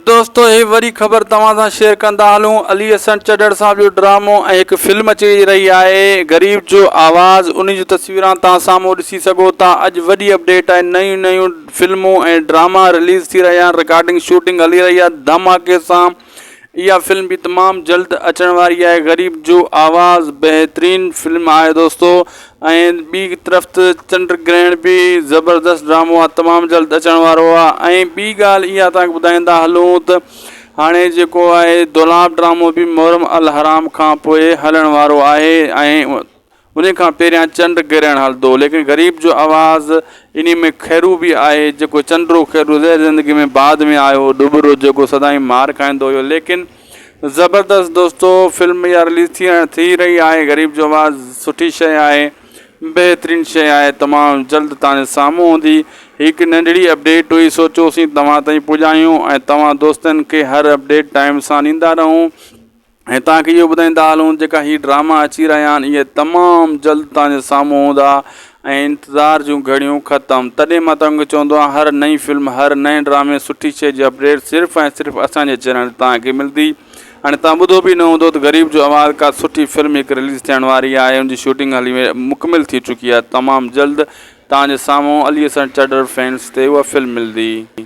दोस्तों ये वरी ख़बर तव्हां सां शेयर कंदा हलूं। अली हसन चड्डर साहब जो ड्रामो ऐं हिकु फिल्म अची रही आहे गरीब जो आवाज़, उन जी तस्वीरां तव्हां साम्हूं ॾिसी सघो था। अॼु वॾी अपडेट आहे, नयूं नयूं फिल्मूं ऐं ड्रामा रिलीज़ थी रहिया आहिनि, रिकॉर्डिंग शूटिंग हली रही आहे धमाके सां। इहा फिल्म भी तमाम जल्द अचण वारी है। गरीब जो आवाज़ बेहतरीन फिल्म है दोस्तों। ऐं ॿी तरफ़ चंद्र ग्रहण भी ज़बरदस्त ड्रामो आहे, तमाम जल्द अचण वारो आहे। ऐं ॿी ॻाल्हि इहा तव्हांखे ॿुधाईंदा हलूं त हाणे जेको आहे दुलाब ड्रामो भी मुहर्रम अल हराम खां पोइ हलण वारो आहे ऐं उन खां पहिरियां चंड ग्रहण हलंदो। लेकिन गरीब जो आवाज़ इन में खैरू भी आहे, जेको चंड्रो खैरू ज़िंदगी में बाद में आयो डुबरो, जेको सदाई मार खाईंदो हुयो। लेकिन ज़बरदस्त दोस्तों फिल्म इहा रिलीज़ थी रही है। गरीब जो आवाज़ सुठी शइ आहे, बेहतरीन शइ आहे, तमामु जल्द तव्हांजे साम्हूं हूंदी। हिकु नंढड़ी अपडेट हुई, सोचियोसीं तव्हां ताईं पुॼायूं ऐं तव्हां दोस्तनि खे हर अपडेट टाइम सां ॾींदा रहूं। ऐं तव्हांखे इहो ॿुधाईंदा हलूं जेका हीअ ड्रामा अची रहिया आहिनि इहे तमामु जल्द तव्हांजे साम्हूं हूंदा ऐं इंतज़ार जूं घड़ियूं ख़तमु। तॾहिं मां तव्हांखे चवंदो आहियां हर नई फिल्म, हर नए ड्रामे, सुठी शइ जी अपडेट सिर्फ़ु ऐं सिर्फ़ु असांजे चैनल ते तव्हांखे मिलंदी। हाणे तव्हां ॿुधो बि न हूंदो त गरीब जो आवाज़ का सुठी फिल्म हिकु रिलीज़ थियण वारी आहे, उनजी शूटिंग हली मुकमिल थी चुकी आहे। तमामु जल्द तव्हांजे साम्हूं अली हसन चड्डर फैंस ते उहा फिल्म मिलंदी।